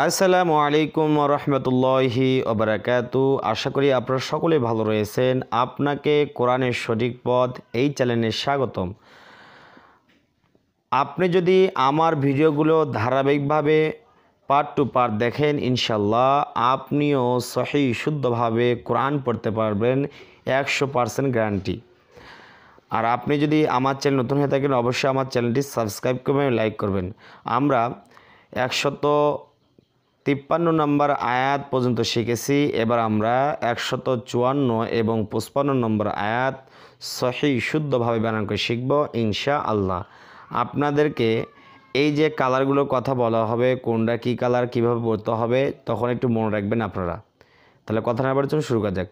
আসসালামু আলাইকুম রহমতুল্লাহি ওবারাকাতু। আশা করি আপনারা সকলে ভালো রয়েছেন। আপনাকে কোরআনের সঠিক পথ এই চ্যানেলে স্বাগতম। আপনি যদি আমার ভিডিওগুলো ধারাবাহিকভাবে পার্ট টু পার্ট দেখেন, ইনশাল্লাহ আপনিও সহি শুদ্ধভাবে কোরআন পড়তে পারবেন, 100% গ্যারান্টি। আর আপনি যদি আমার চ্যানেল নতুন হয়ে থাকেন, অবশ্যই আমার চ্যানেলটি সাবস্ক্রাইব করবেন, লাইক করবেন। আমরা 153 নম্বর আয়াত পর্যন্ত শিখেছি। এবার আমরা 154 এবং 55 নম্বর আয়াত সহি শুদ্ধভাবে বানান করে শিখব ইনশাআল্লাহ। আপনাদেরকে এই যে কালারগুলোর কথা বলা হবে, কোনটা কী কালার, কীভাবে পড়তে হবে, তখন একটু মনে রাখবেন আপনারা। তাহলে কথা না বলার জন্য শুরু করা যাক।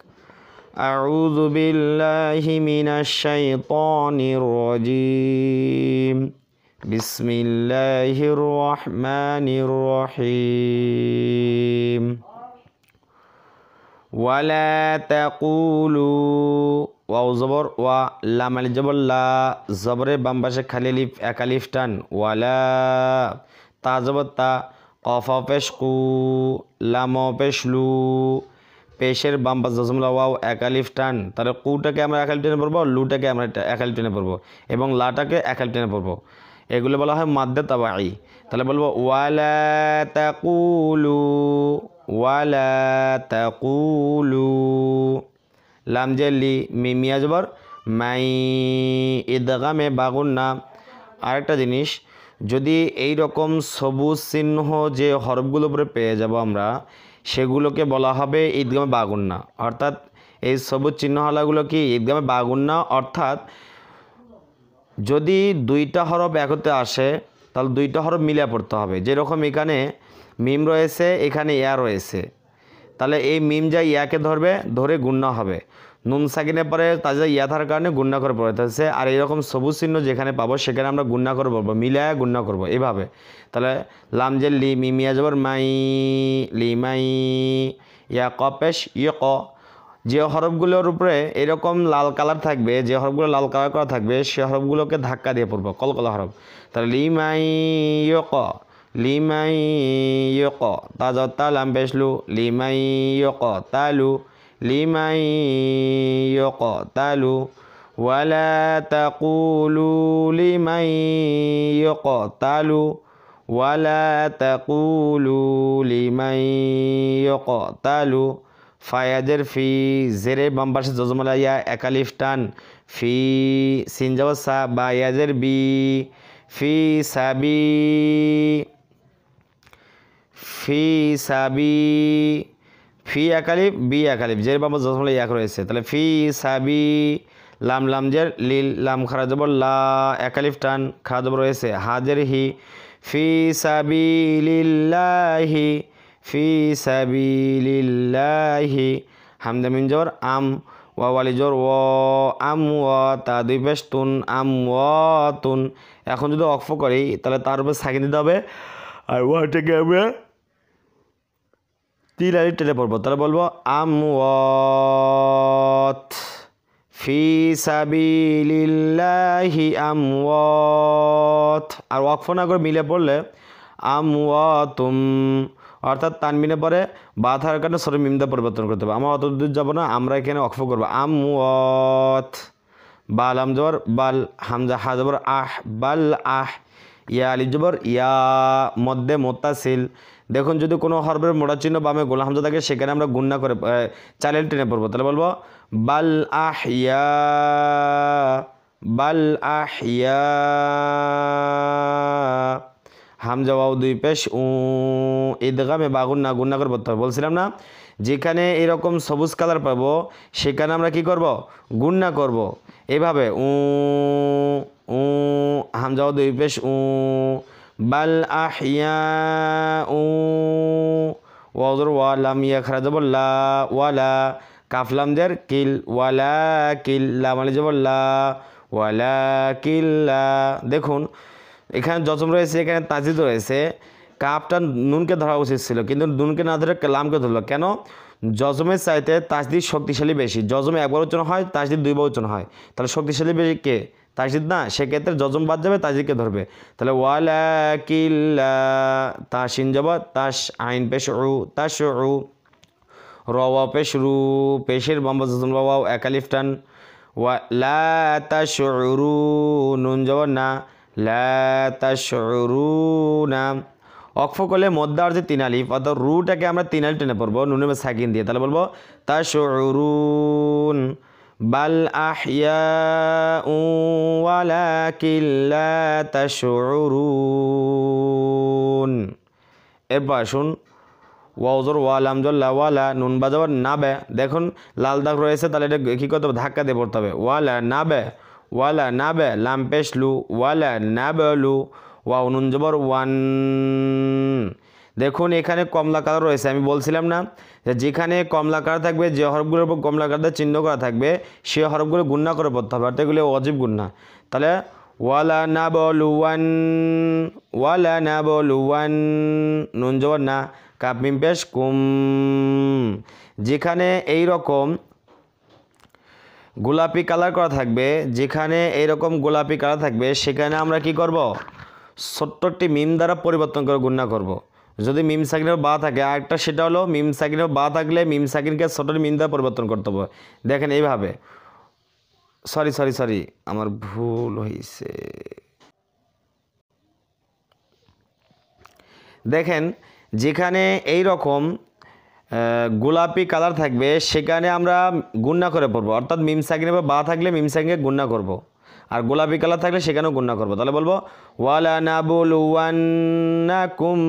আউযু বিল্লাহি মিনাশ শাইতানির রাজিম। বিসমিল্লাহির রহমানির রহিম। ওয়ালা তাকুলু, ওয়াও জবর ওয়া, লাম আলিফ জবর লা, জবরের বাম পাশে খালি আলিফ, এক আলিফ টান, ওয়ালা। তা জবর তা, কফ পেশ কু, লাম পেশ লু, পেশের বাম পাশে জজমলা ওয়াও, এক আলিফ টান। তাহলে কুটাকে আমরা এক আলিফ টেনে পড়বো, লুটাকে আমরা এক আলিফ টেনে পড়বো এবং লাটাকে এক আলিফ টেনে পড়বো। এগুলো বলা হয় মাদ্দে তাবাঈ। তাহলে বলবো ওয়ালা তাকুলু, ওয়ালা তাকুলু। লাম জেলি, মিমিয়া জবর মাই, ইদগামে বাগুন না। আরেকটা জিনিস, যদি এই রকম সবুজ চিহ্ন যে হরফগুলোর উপরে পেয়ে যাব আমরা, সেগুলোকে বলা হবে ঈদগামে বাগুন্না। অর্থাৎ এই সবুজ চিহ্নওয়ালাগুলো কি ঈদগামে বাগুন্না। অর্থাৎ যদি দুইটা হরফ একত্রে আসে, তাহলে দুইটা হরফ মিলিয়ে পড়তে হবে। যেরকম এখানে মিম রয়েছে, এখানে ইয়া রয়েছে, তাহলে এই মিম যা ইয়াকে ধরবে, ধরে গুণনা হবে। নুন সাকিনের পরে তাজা ইয়া থাকার কারণে গুণনা করে পড়তে হচ্ছে। আর এইরকম সবুজ চিহ্ন যেখানে পাবো, সেখানে আমরা গুণনা করে পড়বো, মিলায়া গুণনা করবো এইভাবে। তাহলে লাম জেল লি, মিমিয়া জবর মাই, লি মাই, ইয়া কপেশ ইয়ে ক। যে হরফগুলোর উপরে এরকম লাল কালার থাকবে, যে হরফগুলো লাল কালার করা থাকবে, সে হরফগুলোকে ধাক্কা দিয়ে পড়বো, কলকলা হরফ। তাহলে লিমাই ইয়ক, লিমাই ইয়ক, তাজা তা লাম পেশলু, লিমাই ইয়ক তালু, লিমাই ইয়ক তালু। ওয়ালা তাকুলু লিমাই ইয়ক তালু, ওয়ালা তাকুলু লিমাই ইয়ক তালু। ফায়াজের ফি, জেরে বাম পাশে জজমলা ইয়া, এক আলিফ টান, ফি, সিন যাব সা, বা ইয়াজের বি, ফি সাবি, ফি সাবি। ফি এক আলিফ, বি এক আলিফ, জের বাম পাশে জজমলা এক রয়েছে, তাহলে ফি সাবি। লাম লাম জের লিল, লাম খারা জবর লা, এক আলিফ টান, খা জবর রয়েছে, হাজের হি, ফি সাবিলিল্লাহি, ফি সাবিলিল্লাহি। হামজা মিম জবর আম, ওয়া ওয়ালি জবর ও, আম ওয়া, তা দুই পেশ তুন, আম ওয়াতুন। এখন যদি অক্ফ করি, তাহলে তার উপর সাকিন দিতে হবে, আর ওয়াটাকে আমরা তিন আলিফ টেনে পড়বো। তাহলে বলবো আম ওয়াত, ফি সাবিলিল্লাহি আমওয়াত। আর ওয়াকফ না করে মিলে পড়লে আমওয়াতুম। অর্থাৎ তানমিনে পরে বা থাকার কারণে সরে মিমদা পরিবর্তন করতে হবে। আমরা অত দূর যাবো না, আমরা এখানে ওয়াকফ করবো আমওয়াত। বাল আম জবর বাল, হামজা হা জবর আহ, বাল আহ। ইয়া আলিফ জবর ইয়া, মধ্যে মোত্তাসিল। দেখুন, যদি কোনো হরফের মোড়া চিহ্ন বামে গোল হামজা থাকে, সেখানে আমরা গুণনা করে চালেল টেনে পড়বো। তাহলে বলবো বাল আহিয়া, বাল আহিয়া। হামজা ওয়াও দুই পেশ উ, ঈদগামে বাগুন্না, গুণনা করে পড়তে হবে। বলছিলাম না, যেখানে এরকম সবুজ কালার পাবো, সেখানে আমরা কি করব, গুণনা করব এভাবে উ, উ, হামজা ওয়াও দুই পেশ উ, বাল আহিয়া উ, ওয়াজর ওয়া, লাম ইয়া খারা জবর লা, ওয়ালা, কাফ লাম জের কিল, ওয়ালা কিল, লাম আলিফ জবর লা, ওয়ালা কিল্লা। দেখুন এখানে জজম রয়েছে, এখানে তাজিদ রয়েছে। কাফটা নুনকে ধরা উচিত ছিল, কিন্তু নুনকে না ধরে লামকে ধরলো কেন? জজমের চাইতে তাজদিদ শক্তিশালী বেশি। জজমে একবার উচ্চারণ হয়, তাজদিদ দুইবার উচ্চারণ হয়, তাহলে শক্তিশালী বেশি কে? তাসদিদ না, সেক্ষেত্রে যজম বাদ যাবে, তাসদিদকে ধরবে। তাহলে ওয়ালাকিল্লা, তাসিন যাব তাস, আইন পেশ উ, তাস উ, রওয়া পেশ রু, পেশের বাম পাশে যজম ওয়াও, এক আলিফ টান, ওয়া লা তাশউরু, নুন যাব না, লা তাশউরুনা। অক্ফ করলে মধ্যার যে 3 আলিফ, অর্থাৎ রুটাকে আমরা 3 আলিফ টেনে পড়বো নুনের সাকিন দিয়ে, তাহলে বলবো তাশউরুন। বাল আহইয়াউ ওয়ালাকিন লা তাশউরুন। এরপর আসুন ওয়াউজর ওয়া, লামজল্লা ওয়ালা, নুন বাজাবার নাবে। দেখুন লাল দাগ রয়েছে, তাহলে এটা কী করতে হবে, ধাক্কা দিয়ে পড়তে হবে। ওয়ালা নাবে, ওয়ালা নাবে, লাম পেশ লু, ওয়ালা নাবলু, ওয়াও নুন জবর ওয়ান। দেখুন এখানে কমলা কালার রয়েছে, আমি বলছিলাম না যে যেখানে কমলা কালার থাকবে, যে হরফগুলোর উপর কমলা কালার চিহ্ন করা থাকবে, সে হরফগুলো গুণনা করে পড়তে হবে, অর্থাৎ এগুলো অজীব গুণনা। তাহলে ওয়ালা নাবলুওয়ান, ওয়ালা নাবলুওয়ান, নুন জবর না, কাপ মিম পেশ কুম। যেখানে এই রকম গোলাপি কালার করা থাকবে, যেখানে এইরকম গোলাপি কালার থাকবে, সেখানে আমরা কি করব, ছোট্ট একটি মিম দ্বারা পরিবর্তন করে গুণনা করব। যদি মিম সাকিনের বা থাকে, আরেকটা সেটা হলো মিম সাকিনের বা থাকলে মিম সাকিনকে ছোট মিম দ্বারা পরিবর্তন করতে হবে। দেখেন এইভাবে, সরি আমার ভুল হয়েছে। দেখেন যেখানে এই রকম গোলাপি কালার থাকবে, সেখানে আমরা গুণনা করে পড়বো, অর্থাৎ মিম সাকিনের বা থাকলে মিম সাকিনকে গুণনা করব। আর গোলাপি কালার থাকলে সেখানেও গুণনা করব। তাহলে বলবো ওয়ালা নাবলুওয়ান্নাকুম,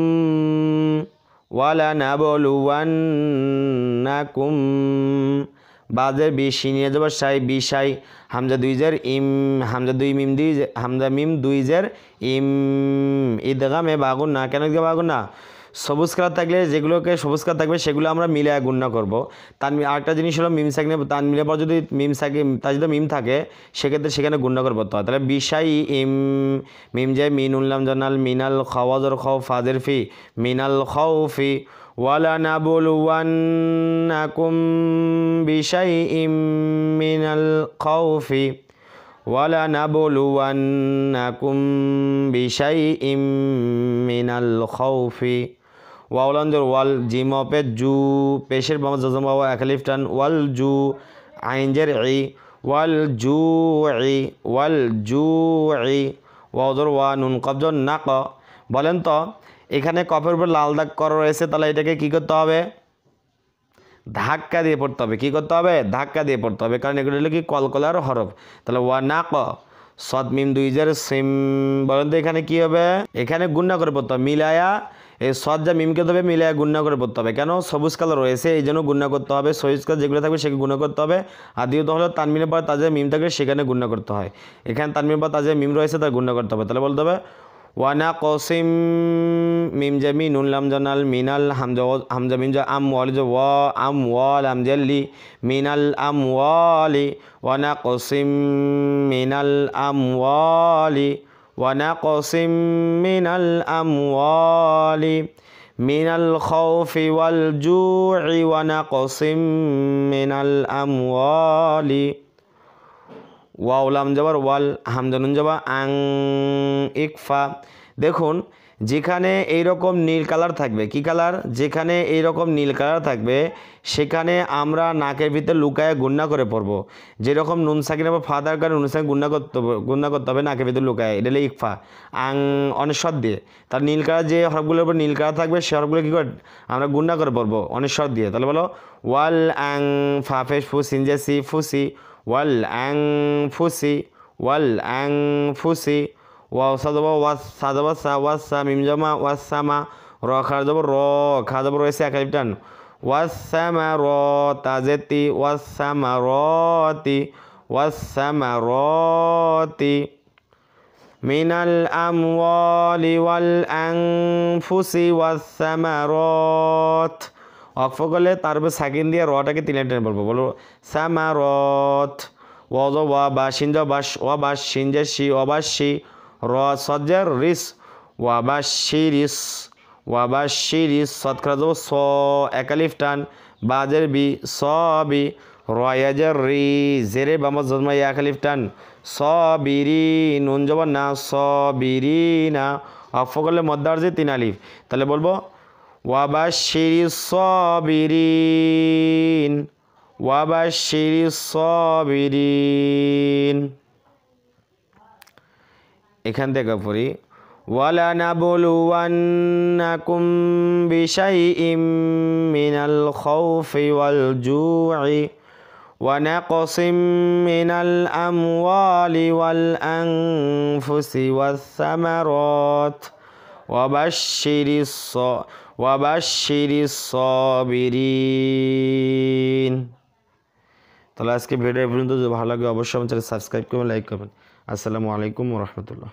ওয়ালা নাবলুওয়ান্নাকুম। বাজের বিশি নিয়ে যাবো সাই, বিশাই, হামজা 2 জের ইম, হামজা 2 মিম 2, হামজা মিম 2 জের ইম, ঈদগামে বাগুন না। কেন ঈদগামে বাগুন না? সবুজ কালার থাকলে, যেগুলোকে সবুজ কালার থাকবে সেগুলো আমরা মিলে গুণনা করব। আরেকটা জিনিস হলো মিম সাকিনে তান মিলে পর যদি মিম সাকি তার যদি মিম থাকে, সেক্ষেত্রে সেখানে গুণনা করে পড়তে হয়। তাহলে বিশাই ইম, মিম যে মিন উল্লাম জানাল, মিনাল খাওয়াজর খাও, ফাজের ফি, মিনাল খাউফি। ওয়ালা নাবলুওয়ান্নাকুম বিশাইইম মিনাল খাউফি, ওয়ালা নাবলুওয়ান্নাকুম বিশাইইম মিনাল খাউফি। ওয়াউলানজর ওয়াল, জিম অপে জু, পেশের বাম জজম বাবা, এক আলিফ টান, ওয়াল জু, আইনজের ই, ওয়াল জু ই, ওয়াল জু ই, ওয়াউজর ওয়া, নুন কবজন নাক। বলেন তো এখানে কফের উপর লাল দাগ করা রয়েছে, তাহলে এটাকে কী করতে হবে, ধাক্কা দিয়ে পড়তে হবে। কী করতে হবে, ধাক্কা দিয়ে পড়তে হবে, কারণ এগুলো হলো কি কলকলার হরফ। তাহলে ওয়া নাক, সদ মিম 2 জের সিম। বলেন তো এখানে কি হবে, এখানে গুণনা করে পড়তে হবে, মিলায়া এই সদ যা মিমকে দেবে মিলায়া গুণনা করে পড়তে হবে। কেন, সবুজ কালার রয়েছে এই জন্য গুণনা করতে হবে, সবুজ কালার যেগুলো থাকবে সেগুলো গুণনা করতে হবে। আর দ্বিতীয়ত হলো তানমিনের পর তাজে মিম থাকবে, সেখানে গুণনা করতে হয়। এখানে তানমিনের পর তাজে মিম রয়েছে, তার গুণনা করতে হবে। তাহলে বলতে হবে ওয়ানা কসিম, মিম জামি নুন লাম জানাল, মিনাল হামজা মিম জা আম ওয়াল যে ওয়া, আম ওয়াল আমজাল্লি, মিনাল আম ওয়ালি, ওয়ানা কসিম মিনাল আম ওয়ালি, ওয়ানা কসিম মিনাল আম ওয়ালি, মিনাল খাউফি ওয়াল জুই, ওয়ানা কসিম মিনাল আম ওয়ালি। ওয়াউলাম যাবার ওয়াল, হামজানুন যাবা আং, ইকফা। দেখুন যেখানে এইরকম নীল কালার থাকবে, কি কালার, যেখানে এইরকম নীল কালার থাকবে সেখানে আমরা নাকের ভিতরে লুকায় গুণনা করে পড়বো। যেরকম নুন সাকিন বা ফাদার কারণে নুন সাকিন গুণনা করতে হবে নাকের ভিতরে লুকায়, এটা হলো ইকফা। আং অনেশ্বর দিয়ে, তার নীল কালার যে হরফগুলোর উপর নীল কালার থাকবে সে হরফগুলো কী করে আমরা গুণনা করে পড়বো অনেশ্বর দিয়ে। তাহলে বলো ওয়াল আং, ফাফেশ ফু সিনজে সি, ফুসি, ওয়াল আং ফুসি, ওয়াল আং ফুসি। ওয়া সাদবা ওয়াস, সাদবা সা, ওয়াসা মিম জামা ওয়াসামা, র খা যাব র, খা যাব রয়েছে এক আলিফ টান, ওয়াসামা র, তাজেতি, ওয়াসামা রতি, ওয়াসামা রতি, মিনাল আমওয়ালি ওয়াল আনফুসি ওয়াসামারত। অক্ফ করলে তার উপর সাকিন দিয়ে রটাকে 3 টেনে বলবো, বলো সামারত। ওয়াজ ওয়া বা সিনজা বাস, ওয়া বাস সিনজা শি, অবাসি, র সজ্জার রিস, ওয়া বাশিরিস, ওয়া বাশিরিস। সৎ খরা যাব স, এক আলিফ টান, বাজের বি, সবি, রয়াজার রি জেরে বামা জজমা ইয়া খালিফ টান সবিরি নুন জবর না সবিরি না অফ করলে মদ্দার যে 3 আলিফ তাহলে বলবো ওয়াবাশিরি সবিরিন ওয়াবাশিরি সবিরিন। এখান থেকে পড়ি ওয়ালানাবলুওয়ান্নাকুম বিশাইইম মিনাল খাউফি ওয়াল জু'i ওয়া নাকসিম মিনাল আমওয়ালি ওয়াল আনফুসি ওয়াস সামারাত ওয়াবাশশিরিস সাবিরিন। তাহলে আজকে ভিডিও এই পর্যন্ত। যদি ভালো লাগে অবশ্যই আমার চ্যানেল সাবস্ক্রাইব করবেন, লাইক করবেন। আসসালামু আলাইকুম ওয়া রাহমাতুল্লাহ।